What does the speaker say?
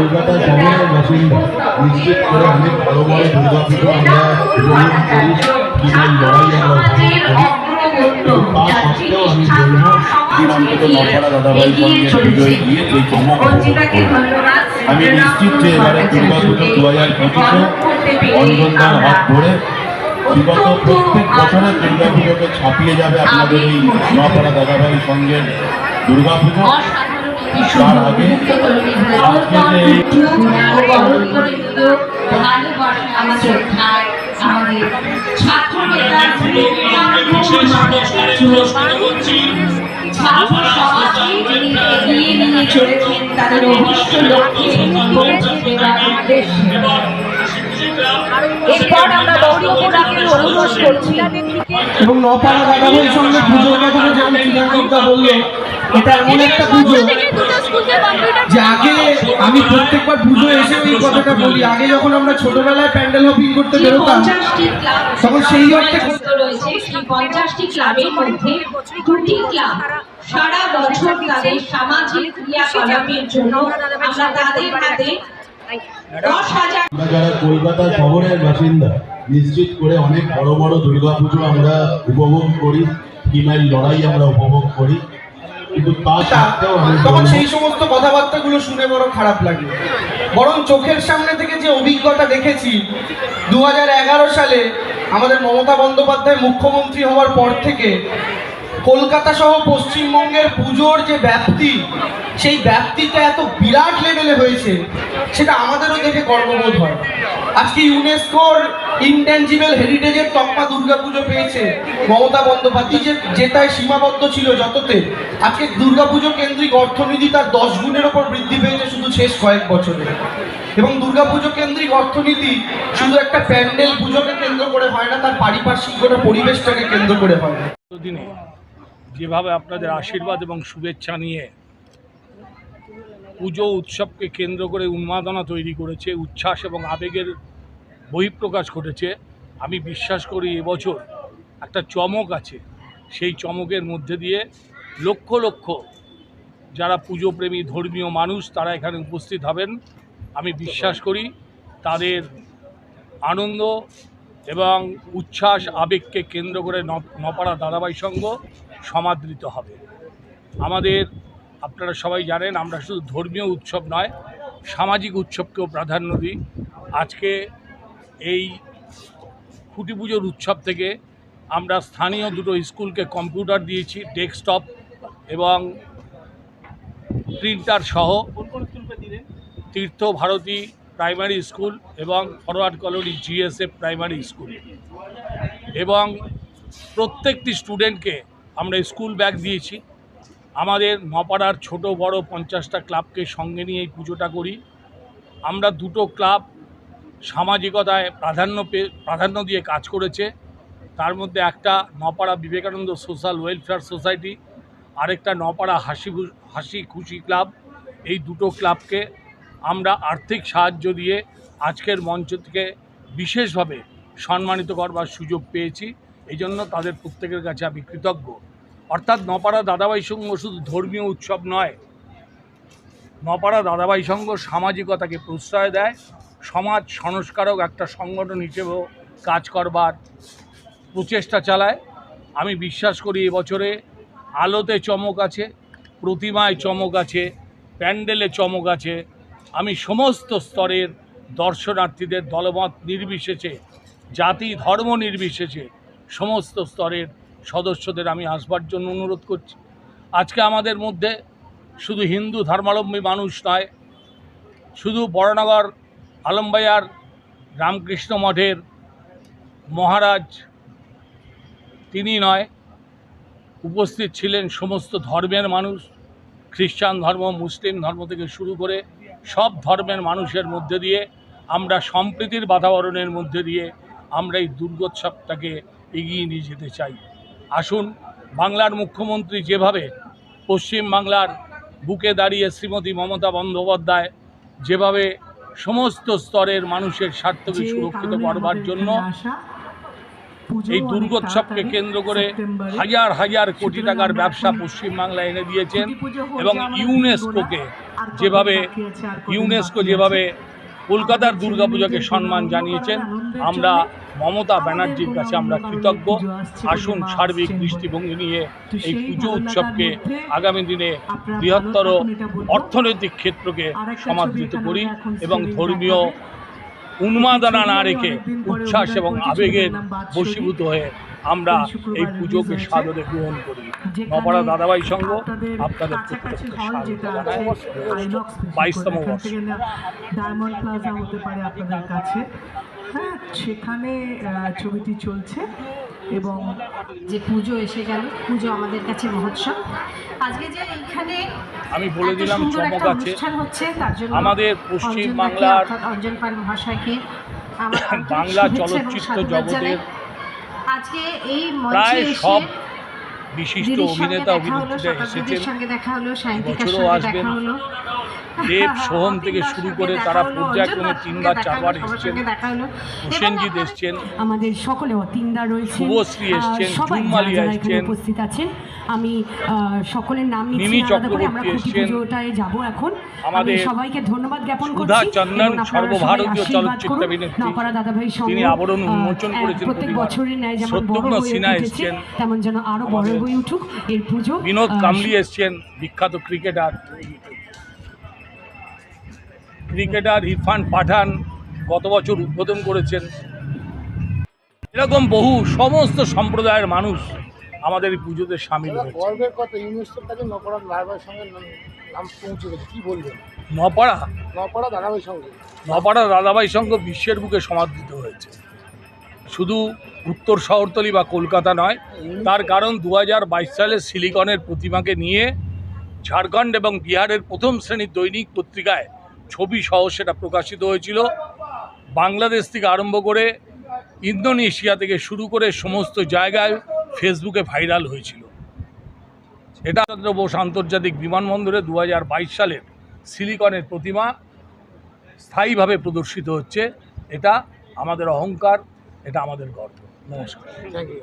কলকাতা শহরের বাসিন্দা নিশ্চিত করে অনেক বড় বড় দুর্গাপুজো আমরা উপভোগ করি, বিশাল লড়াই আমরা উপভোগ করি। তা সত্ত্বেও আমি বলবো অন্তত নপাড়া দাদাভাই সঙ্গে বিজয় দিয়ে সেই চমক আমি নিশ্চিত যে এবারে দুর্গাপুজো 2025 অঞ্জনদার হাত ধরে বিগত প্রত্যেক বছরের দুর্গাপুজোকে ছাপিয়ে যাবে আপনাদের এই নপাড়া দাদাভাই সঙ্গে দুর্গাপুজো। তার আগে আজকে যে এবং নপাড়া দাদাভাইয়ের সঙ্গে পুজোর কথা যেমন চিরাগদা বললো, এটা এমন একটা পুজো যে আগে আমি প্রত্যেকবার পুজো এসে এই কথাটা বলি, আগে যখন আমরা ছোটবেলায় প্যান্ডেল হপিং করতে বেরোতাম তখন সেই অর্থে রয়েছে 50টি ক্লাবের মধ্যে 2টি ক্লাব সারা বছর তাদের সামাজিক ক্রিয়াকলাপের জন্য আমরা তাদের হাতে 10,000 আমরা যারা কলকাতা শহরের বাসিন্দা নিশ্চিত করে অনেক বড় বড় দুর্গাপুজো আমরা উপভোগ করি, ফিমেল লড়াই আমরা উপভোগ করি, কিন্তু তা সত্ত্বেও তখন সেই সমস্ত কথাবার্তাগুলো শুনে বড় খারাপ লাগে। বরং চোখের সামনে থেকে যে অভিজ্ঞতা দেখেছি 2011 সালে আমাদের মমতা বন্দ্যোপাধ্যায় মুখ্যমন্ত্রী হওয়ার পর থেকে কলকাতা সহ পশ্চিমবঙ্গের পুজোর যে ব্যাপ্তি, সেই ব্যাপ্তিটা এত বিরাট লেভেলে হয়েছে, সেটা আমাদেরও দেখে গর্ববোধ হয়। আজকে ইউনেস্কোর ইনট্যাঞ্জিবল হেরিটেজের তকমা দুর্গাপুজো পেয়েছে মমতা বন্দ্যোপাধ্যায়, যেটায় সীমাবদ্ধ ছিল যততে আজকে দুর্গাপুজো কেন্দ্রিক অর্থনীতি তার 10 গুণের ওপর বৃদ্ধি পেয়েছে শুধু শেষ কয়েক বছরে। এবং দুর্গাপুজো কেন্দ্রিক অর্থনীতি শুধু একটা প্যান্ডেল পুজোকে কেন্দ্র করে হয় না, তার পারিপার্শ্বিক গোটা পরিবেশটাকে কেন্দ্র করে হয়। দিনে যেভাবে আপনাদের আশীর্বাদ এবং শুভেচ্ছা নিয়ে পুজো উৎসবকে কেন্দ্র করে উন্মাদনা তৈরি করেছে, উচ্ছ্বাস এবং আবেগের বহিঃপ্রকাশ ঘটেছে, আমি বিশ্বাস করি এবছর একটা চমক আছে। সেই চমকের মধ্যে দিয়ে লক্ষ লক্ষ যারা পুজোপ্রেমী ধর্মীয় মানুষ তারা এখানে উপস্থিত হবেন। আমি বিশ্বাস করি তাদের আনন্দ এবং উচ্ছ্বাস আবেগকে কেন্দ্র করে নপাড়া দাদাভাই সংঘ সমাদৃত হবে। আমাদের আপনারা সবাই জানেন আমরা শুধু ধর্মীয় উৎসব নয়, সামাজিক উৎসবকেও প্রাধান্য দিই। আজকে এই খুঁটি পুজোর উৎসব থেকে আমরা স্থানীয় দুটো স্কুলকে কম্পিউটার দিয়েছি, ডেস্কটপ এবং প্রিন্টার সহ। তীর্থ ভারতী প্রাইমারি স্কুল এবং forward colony GSF primary school, এবং প্রত্যেকটি স্টুডেন্টকে আমরা স্কুল ব্যাগ দিয়েছি। আমাদের নপাড়ার ছোট বড় 50টা ক্লাবকে সঙ্গে নিয়ে এই পুজোটা করি। আমরা দুটো ক্লাব সামাজিকতায় প্রাধান্য দিয়ে কাজ করেছে, তার মধ্যে একটা নপাড়া বিবেকানন্দ সোশ্যাল ওয়েলফেয়ার সোসাইটি, আরেকটা নপাড়া হাসি খুশি ক্লাব। এই দুটো ক্লাবকে আমরা আর্থিক সাহায্য দিয়ে আজকের মঞ্চ থেকে বিশেষভাবে সম্মানিত করবার সুযোগ পেয়েছি, এই জন্য তাদের প্রত্যেকের কাছে আমি কৃতজ্ঞ। অর্থাৎ নপাড়া দাদাভাই সংঘ শুধু ধর্মীয় উৎসব নয়, নপাড়া দাদাভাই সংঘ সামাজিকতাকে প্রশ্রয় দেয়, সমাজ সংস্কারক একটা সংগঠন হিসেবেও কাজ করবার প্রচেষ্টা চালায়। আমি বিশ্বাস করি এবছরে আলোতে চমক আছে, প্রতিমায় চমক আছে, প্যান্ডেলে চমক আছে। আমি সমস্ত স্তরের দর্শনার্থীদের দলমত নির্বিশেষে, জাতি ধর্ম নির্বিশেষে সমস্ত স্তরের সদস্যদের আমি আসবার জন্য অনুরোধ করছি। আজকে আমাদের মধ্যে শুধু হিন্দু ধর্মাবলম্বী মানুষ নয়, শুধু বড়নগর আলমবাইয়ার রামকৃষ্ণ মঠের মহারাজ তিনি নয়, উপস্থিত ছিলেন সমস্ত ধর্মের মানুষ, খ্রিস্টান ধর্ম, মুসলিম ধর্ম থেকে শুরু করে সব ধর্মের মানুষের মধ্যে দিয়ে আমরা সম্প্রীতির বাতাবরণের মধ্যে দিয়ে আমরা এই দুর্গোৎসবটাকে এগিয়ে নিয়ে যেতে চাই। আসুন, বাংলার মুখ্যমন্ত্রী যেভাবে পশ্চিম বাংলার বুকে দাঁড়িয়ে শ্রীমতী মমতা বন্দ্যোপাধ্যায় যেভাবে সমস্ত স্তরের মানুষের স্বার্থকে সুরক্ষিত করবার জন্য এই দুর্গোৎসবকে কেন্দ্র করে হাজার হাজার কোটি টাকার ব্যবসা পশ্চিমবাংলায় এনে দিয়েছেন এবং ইউনেস্কো যেভাবে কলকাতার দুর্গাপূজাকে সম্মান জানিয়েছেন, আমরা মমতা ব্যানার্জির কাছে আমরা কৃতজ্ঞ। আসুন সার্বিক দৃষ্টিভঙ্গি নিয়ে এই পুজো উৎসবকে আগামী দিনে বৃহত্তর অর্থনৈতিক ক্ষেত্রকে সমাদৃত করি এবং ধর্মীয় উন্মাদনা না রেখে উচ্ছ্বাস এবং আবেগের বশীভূত হয়ে আমরা এই পুজোকে সাদরে গ্রহণ করি। নপাড়া দাদাভাই সংঘ আপনাদের প্রত্যেককে স্বাগত জানায় 22তম বর্ষ। ডায়মন্ড প্লাজা হতে পারে আপনাদের কাছে, হ্যাঁ, সেখানে ছবিটি চলছে। এবং যে পুজো এসে গেল, পুজো আমাদের কাছে মহোৎসব। আজকে যে এইখানে আমি বলে দিলাম চমক আছে অনুষ্ঠান হচ্ছে, তার জন্য আমাদের পশ্চিম বাংলার অঞ্জন পাল মহাশয়কে বাংলা চলচ্চিত্র জগতের আজকে এই প্রায় মঞ্চে সব এসে বিশিষ্ট অভিনেতা অভিনেত্রীরা এসেছেন, সঙ্গে দেখা হলো, সাহিত্যিকের বছরও সঙ্গে আসবেন। দেখা হলো, দেব সোহম থেকে শুরু করে তারা পর্যায়ক্রমে 3বার 4বার এসেছেন। হোসেনজিৎ এসছেন, আমাদের সকলে অতীনদা রয়েছে, শুভশ্রী এসছেন, সবাই ঝুমমালিয়া যারা এখানে এসছেন, উপস্থিত আছেন। আমি সকলের নাম মিমি নিচ্ছি আলাদা করে, আমরা চক্রবর্তী খুঁটি এসছেন, পুজোটায় যাব এখন। আমাদের আমি সবাইকে ধন্যবাদ জ্ঞাপন করছি। সুধা চন্দন এবং আপনারা সর্বভারতীয় সবাই চলচ্চিত্র আশীর্বাদ করুন। অভিনেত্রী, নপাড়া দাদাভাই সংঘ তিনি আবরণ উন্মোচন করেছেন প্রত্যেক প্রতিবার। বছরের ন্যায় যেমন বড় শত্রুঘ্ন হয়ে সিনহা উঠেছে, এসছেন, তেমন যেন আরো বড় আমাদের হয়ে উঠুক এর পুজো। বিনোদ কামলি এসছেন, বিখ্যাত ক্রিকেটার ইরফান পাঠান গত বছর উদ্বোধন করেছেন। এরকম বহু সমস্ত সম্প্রদায়ের মানুষ আমাদের এই পুজোতে সামিল হয়েছে। গর্বের কথা, ইউনেস্কোর কাছে নপাড়া দাদাভাইয়ের সঙ্গে নাম পৌঁছে গেছে, কী বলবেন? নপাড়া দাদাভাইয়ের সঙ্গে নপাড়া দাদাভাই সংঘ বিশ্বের বুকে সমাদৃত হয়েছে, শুধু উত্তর শহরতলি বা কলকাতা নয়। তার কারণ 2022 সালে সিলিকনের প্রতিমাকে নিয়ে ঝাড়খণ্ড এবং বিহারের প্রথম শ্রেণীর দৈনিক পত্রিকায় ছবি সহ সেটা প্রকাশিত হয়েছিল। বাংলাদেশ থেকে আরম্ভ করে ইন্দোনেশিয়া থেকে শুরু করে সমস্ত জায়গায় ফেসবুকে ভাইরাল হয়েছিল। এটা চন্দ্র বোস আন্তর্জাতিক বিমানবন্দরে 2022 সালের সিলিকনের প্রতিমা স্থায়ীভাবে প্রদর্শিত হচ্ছে। এটা আমাদের অহংকার, এটা আমাদের গর্ব। নমস্কার। Thank you.